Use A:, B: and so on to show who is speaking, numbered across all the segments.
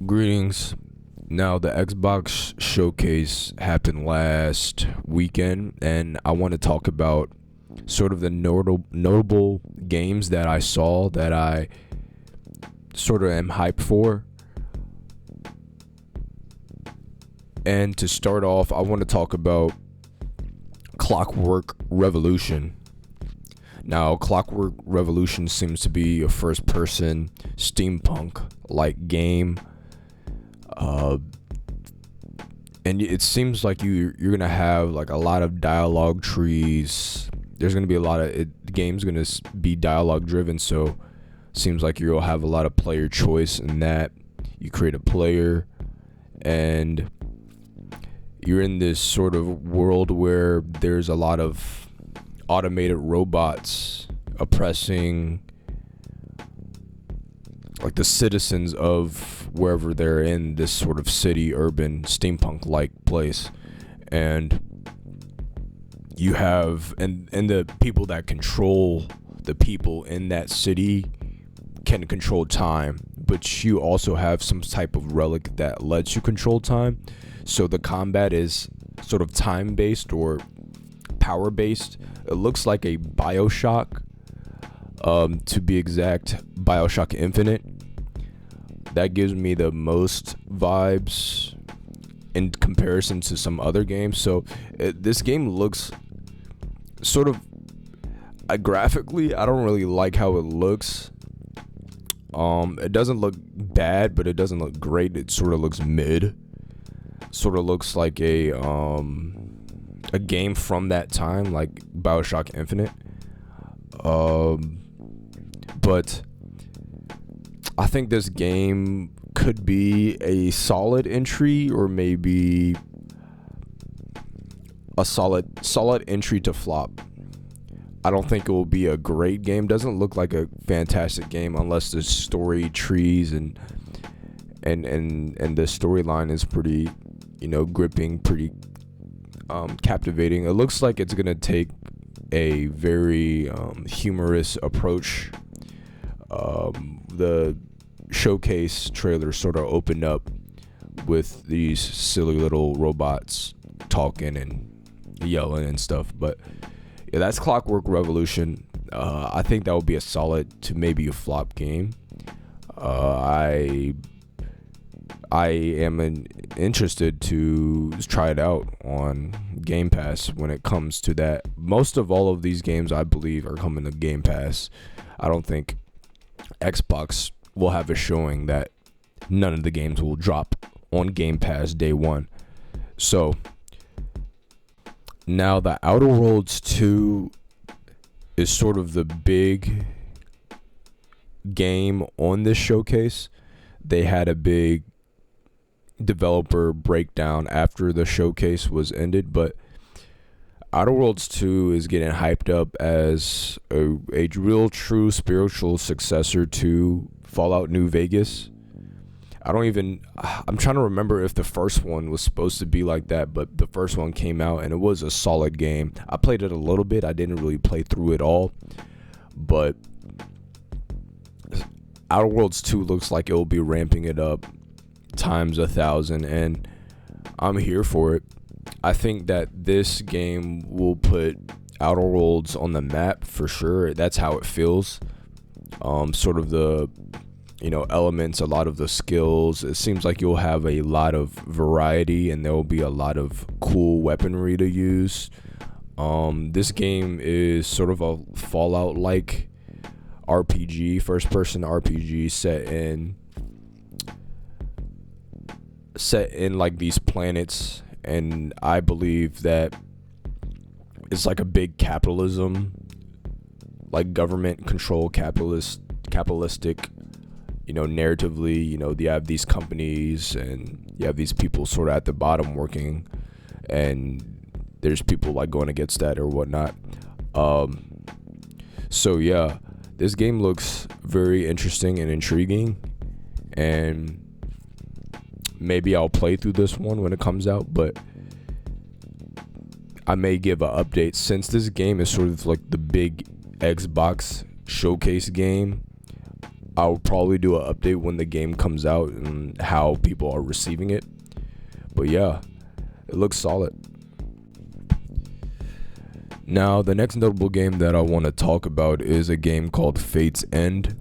A: Greetings. Now, the Xbox showcase happened last weekend, and I want to talk about sort of the notable games that I saw that I sort of am hyped for. And to start off, I want to talk about Clockwork Revolution. Now, Clockwork Revolution seems to be a first person steampunk like game. And it seems like you're gonna have like a lot of dialogue trees. There's gonna be the game's gonna be dialogue driven, so seems like you'll have a lot of player choice in that. You create a player, and you're in this sort of world where there's a lot of automated robots oppressing like the citizens of wherever they're in this sort of city, urban, steampunk like place. And you have and the people that control the people in that city can control time, but you also have some type of relic that lets you control time. So the combat is sort of time based or power based. It looks like a BioShock, to be exact, BioShock Infinite. That gives me the most vibes in comparison to some other games. So this game looks sort of graphically, I don't really like how it looks. It doesn't look bad, but it doesn't look great. It sort of looks mid. Sort of looks like a game from that time, like BioShock Infinite. But I think this game could be a solid entry, or maybe a solid entry to flop. I don't think it will be a great game. Doesn't look like a fantastic game unless the story trees and the storyline is pretty, gripping, pretty captivating. It looks like it's gonna take a very humorous approach. The showcase trailer sort of opened up with these silly little robots talking and yelling and stuff, but yeah, that's Clockwork Revolution. I think that would be a solid to maybe a flop game. I am interested to try it out on Game Pass when it comes to that. Most of all of these games, I believe, are coming to Game Pass. I don't think Xbox will have a showing that none of the games will drop on Game Pass day one. So now the Outer Worlds 2 is sort of the big game on this showcase. They had a big developer breakdown after the showcase was ended, but Outer Worlds 2 is getting hyped up as a real true spiritual successor to Fallout New Vegas. I'm trying to remember if the first one was supposed to be like that, but the first one came out and it was a solid game. I played it a little bit. I didn't really play through it all, but Outer Worlds 2 looks like it will be ramping it up times 1,000, and I'm here for it. I think that this game will put Outer Worlds on the map for sure. That's how it feels. Sort of the elements, a lot of the skills. It seems like you'll have a lot of variety, and there will be a lot of cool weaponry to use. This game is sort of a Fallout-like RPG, first-person RPG set in like these planets, and I believe that it's like a big capitalism, like government control capitalistic, narratively. You have these companies and you have these people sort of at the bottom working, and there's people like going against that or whatnot. So yeah, this game looks very interesting and intriguing, and maybe I'll play through this one when it comes out, but I may give an update since this game is sort of like the big Xbox showcase game. I'll probably do an update when the game comes out and how people are receiving it. But yeah, it looks solid. Now, the next notable game that I want to talk about is a game called Fate's End.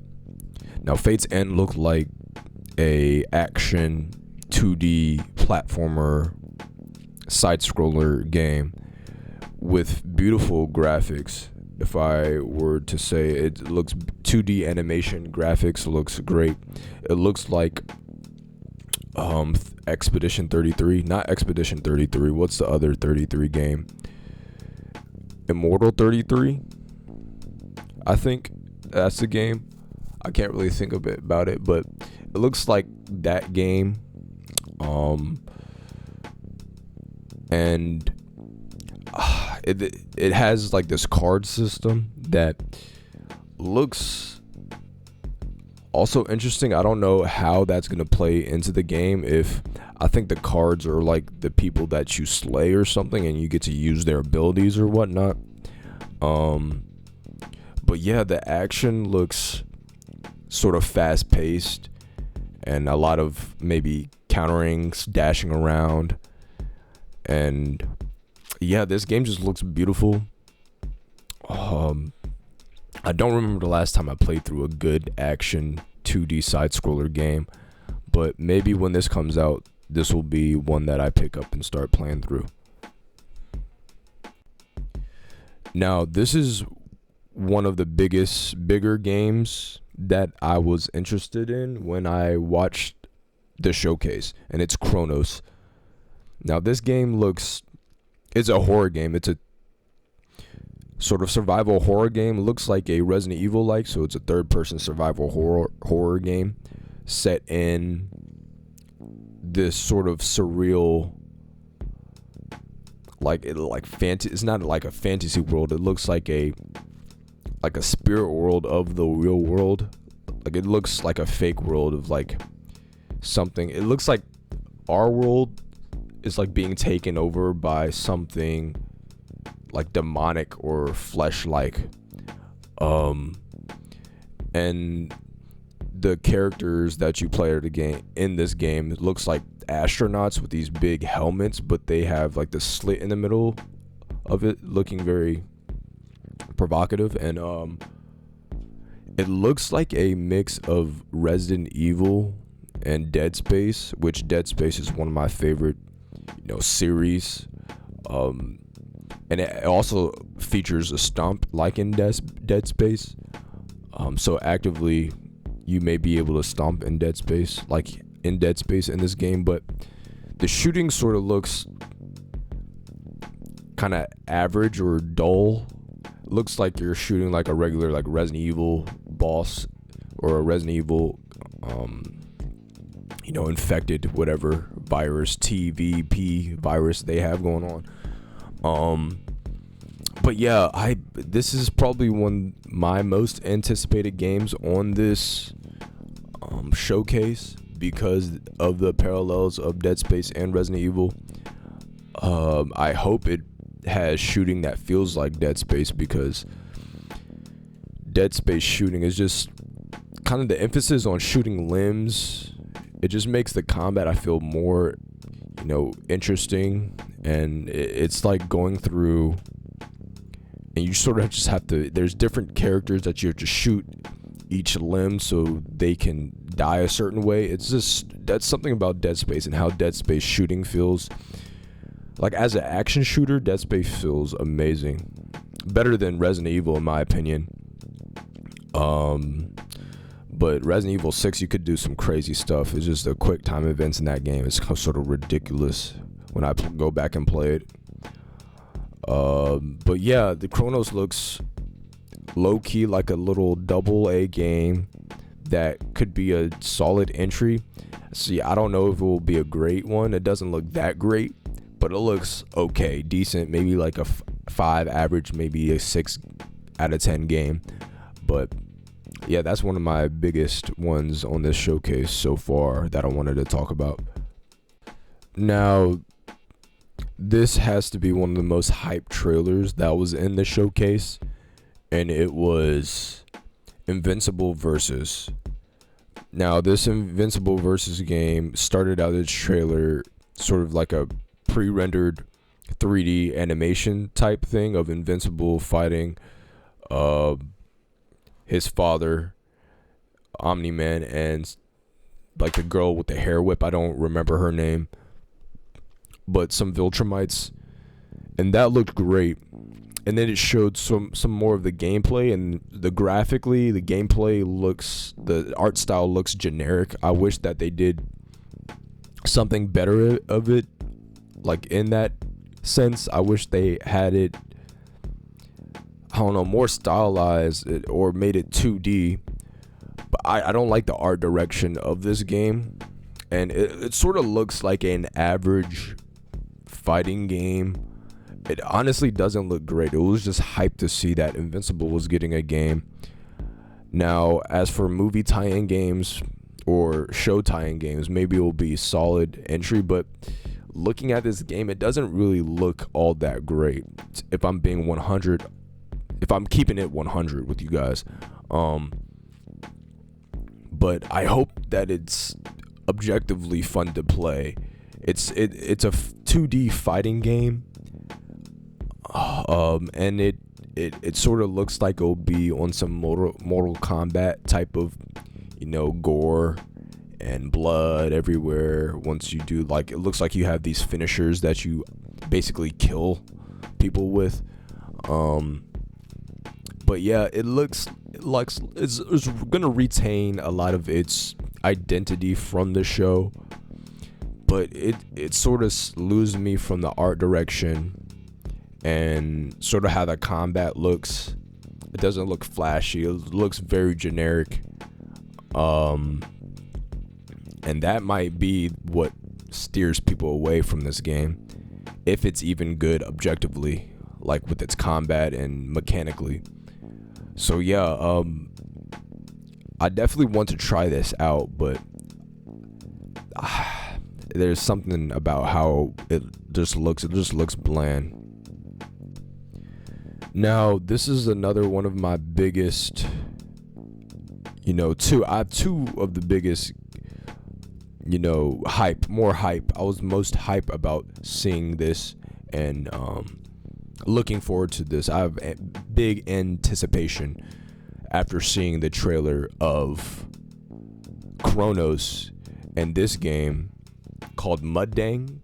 A: Now, Fate's End looked like a action 2D platformer side scroller game with beautiful graphics. If I were to say, it looks 2D animation graphics looks great. It looks like Expedition 33, not Expedition 33. What's the other 33 game? Immortal 33, I think that's the game. I can't really think a bit about it, but it looks like that game. And it has like this card system that looks also interesting. I don't know how that's gonna play into the game. If I think the cards are like the people that you slay or something, and you get to use their abilities or whatnot. But yeah, the action looks sort of fast paced, and a lot of maybe countering, dashing around, and yeah, this game just looks beautiful. I don't remember the last time I played through a good action 2D side scroller game, but maybe when this comes out, this will be one that I pick up and start playing through. Now, this is one of the bigger games that I was interested in when I watched the showcase, and it's Chronos. Now, this game it's a horror game. It's a sort of survival horror game. It looks like a Resident Evil like, so it's a third-person survival horror game set in this sort of surreal, it's not like a fantasy world. It looks like a spirit world of the real world. Like, it looks like a fake world of like something. It looks like our world is like being taken over by something like demonic or flesh-like. And the characters that you play in this game, it looks like astronauts with these big helmets, but they have like the slit in the middle of it, looking very provocative. And it looks like a mix of Resident Evil and Dead Space, which Dead Space is one of my favorite series. And it also features a stomp like in Dead Space. So actively, you may be able to stomp in Dead Space, like in Dead Space in this game, but the shooting sort of looks kind of average or dull. It looks like you're shooting like a regular like Resident Evil boss or a Resident Evil infected whatever virus, TVP virus they have going on. But yeah, this is probably one of my most anticipated games on this showcase because of the parallels of Dead Space and Resident Evil. I hope it has shooting that feels like Dead Space, because Dead Space shooting is just kind of the emphasis on shooting limbs. It just makes the combat, I feel, more interesting, and it's like going through, and you sort of just have to, there's different characters that you have to shoot each limb so they can die a certain way. It's just, that's something about Dead Space and how Dead Space shooting feels. Like, as an action shooter, Dead Space feels amazing. Better than Resident Evil, in my opinion. But Resident Evil 6, you could do some crazy stuff. It's just the quick time events in that game. It's sort of ridiculous when I go back and play it. But yeah, the Chronos looks low-key like a little double-A game that could be a solid entry. See, I don't know if it will be a great one. It doesn't look that great, but it looks okay, decent, maybe like a 5 average, maybe a 6 out of 10 game. But yeah, that's one of my biggest ones on this showcase so far that I wanted to talk about. Now, this has to be one of the most hyped trailers that was in the showcase, and it was Invincible versus Now, this Invincible versus game started out its trailer sort of like a pre-rendered 3D animation type thing of Invincible fighting uh, his father, Omni-Man, and like the girl with the hair whip. I don't remember her name, but some Viltrumites, and that looked great. And then it showed some more of the gameplay, and the art style looks generic. I wish that they did something better of it, like in that sense. I wish they had it, I don't know, more stylized or made it 2D. But I don't like the art direction of this game, and it sort of looks like an average fighting game. It honestly doesn't look great. It was just hyped to see that Invincible was getting a game. Now, as for movie tie-in games or show tie-in games, maybe it will be solid entry, but looking at this game, it doesn't really look all that great. If I'm keeping it 100 with you guys. But I hope that it's objectively fun to play. It's a 2D fighting game. And it sort of looks like it'll be on some Mortal Kombat type of, gore and blood everywhere. Once you do, like, it looks like you have these finishers that you basically kill people with. But yeah, it looks like it's gonna retain a lot of its identity from the show, but it sort of loses me from the art direction and sort of how the combat looks. It doesn't look flashy. It looks very generic. And that might be what steers people away from this game, if it's even good objectively, like with its combat and mechanically. So yeah, I definitely want to try this out, but there's something about how it just looks bland. Now, this is another one of my biggest, I have two of the biggest, more hype. I was most hype about seeing this and looking forward to this. I have big anticipation after seeing the trailer of Chronos and this game called Muddang.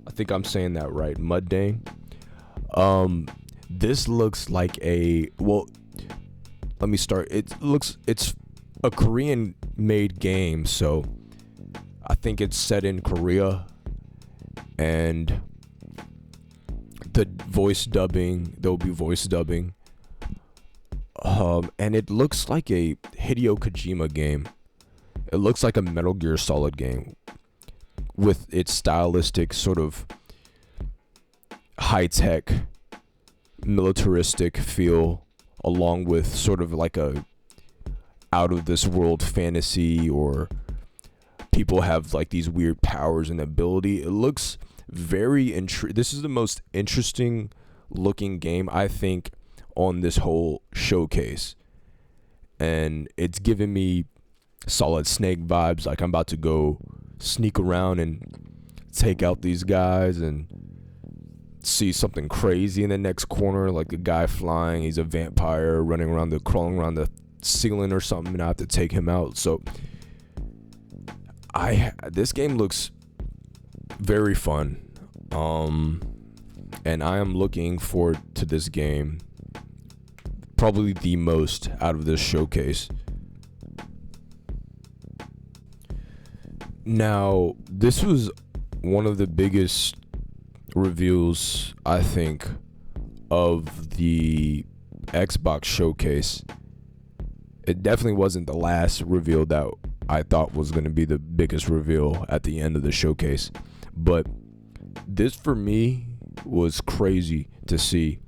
A: I think I'm saying that right, Muddang. This looks like let me start. It's a Korean made game, so I think it's set in Korea, and there'll be voice dubbing. And it looks like a Hideo Kojima game. It looks like a Metal Gear Solid game with its stylistic sort of high-tech militaristic feel, along with sort of like a out of this world fantasy, or people have like these weird powers and ability. It looks very this is the most interesting looking game, I think, on this whole showcase, and it's giving me Solid Snake vibes. Like, I'm about to go sneak around and take out these guys and see something crazy in the next corner, like a guy flying, he's a vampire crawling around the ceiling or something, and I have to take him out. So this game looks very fun, and I am looking forward to this game probably the most out of this showcase. Now, this was one of the biggest reveals, I think, of the Xbox showcase. It definitely wasn't the last reveal that I thought was going to be the biggest reveal at the end of the showcase, but this for me was crazy to see.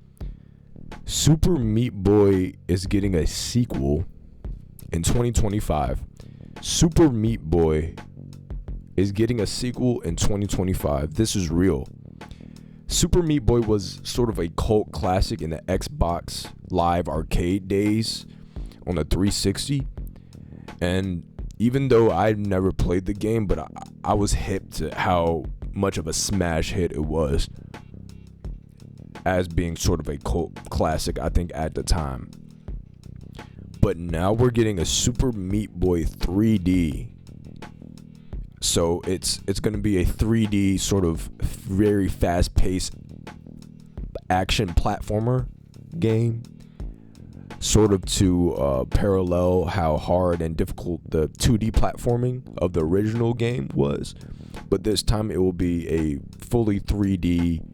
A: Super Meat Boy is getting a sequel in 2025. Super Meat Boy is getting a sequel in 2025. This is real. Super Meat Boy was sort of a cult classic in the Xbox Live Arcade days on the 360. And even though I never played the game, but I was hip to how much of a smash hit it was, as being sort of a cult classic, I think, at the time. But now we're getting a Super Meat Boy 3D. So it's going to be a 3D sort of very fast-paced action platformer game, sort of to parallel how hard and difficult the 2D platforming of the original game was. But this time it will be a fully 3D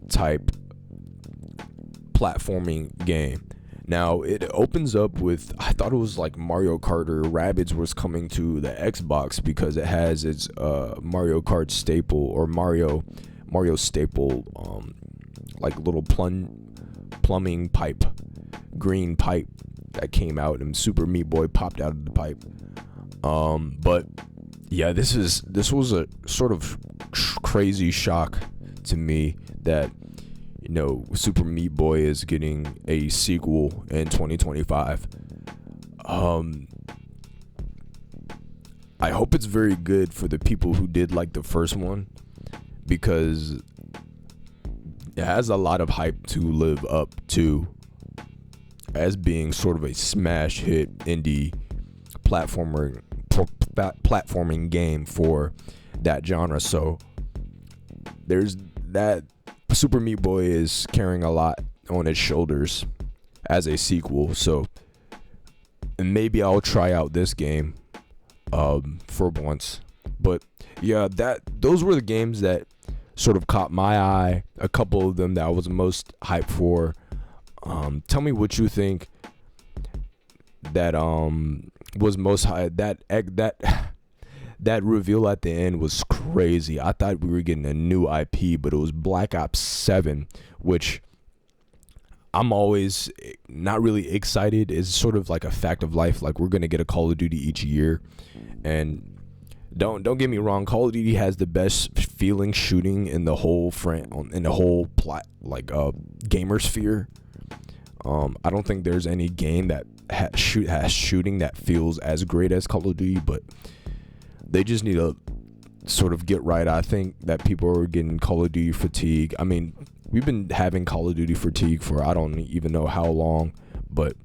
A: type platforming game. Now it opens up with, I thought it was like Mario Kart or Rabbids was coming to the Xbox, because it has its Mario Kart staple, or Mario staple, like little plumbing pipe, green pipe that came out, and Super Meat Boy popped out of the pipe. But yeah, this was a sort of crazy shock to me that, you know, Super Meat Boy is getting a sequel in 2025. I hope it's very good for the people who did like the first one, because it has a lot of hype to live up to as being sort of a smash hit indie platforming game for that genre. So there's that. Super Meat Boy is carrying a lot on its shoulders as a sequel, so maybe I'll try out this game for once. But yeah, those were the games that sort of caught my eye. A couple of them that I was most hyped for. Tell me what you think that was most high. That reveal at the end was crazy. I thought we were getting a new IP, but it was Black Ops 7, which I'm always not really excited. It's sort of like a fact of life. Like, we're gonna get a Call of Duty each year, and don't get me wrong, Call of Duty has the best feeling shooting in the whole gamer sphere. I don't think there's any game that has shooting that feels as great as Call of Duty, but they just need to sort of get right. I think that people are getting Call of Duty fatigue. I mean, we've been having Call of Duty fatigue for I don't even know how long, but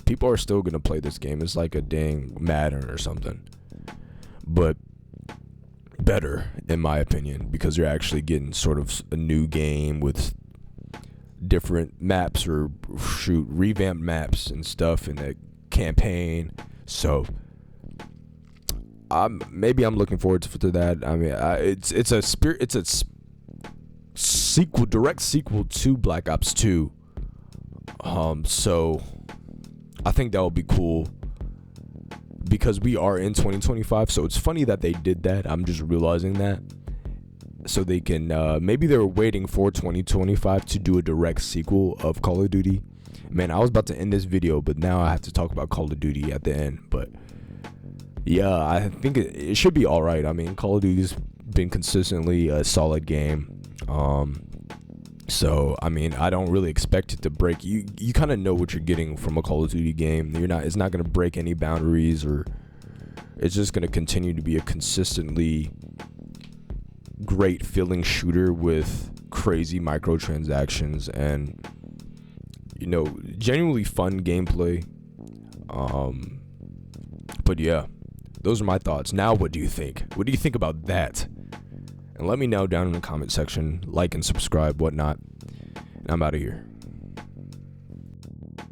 A: people are still going to play this game. It's like a dang Madden or something. But better, in my opinion, because you're actually getting sort of a new game with different maps, or revamped maps and stuff in the campaign. So maybe I'm looking forward to that. I mean, it's a sequel, direct sequel to Black Ops 2. So I think that would be cool, because we are in 2025. So it's funny that they did that. I'm just realizing that. So they can maybe they were waiting for 2025 to do a direct sequel of Call of Duty. Man, I was about to end this video, but now I have to talk about Call of Duty at the end. But yeah, I think it should be all right. I mean, Call of Duty's been consistently a solid game. So I mean, I don't really expect it to break. You kind of know what you're getting from a Call of Duty game. It's not going to break any boundaries, or it's just going to continue to be a consistently great feeling shooter with crazy microtransactions and, you know, genuinely fun gameplay. But yeah, those are my thoughts. Now, what do you think? What do you think about that? And let me know down in the comment section. Like and subscribe, whatnot. And I'm out of here.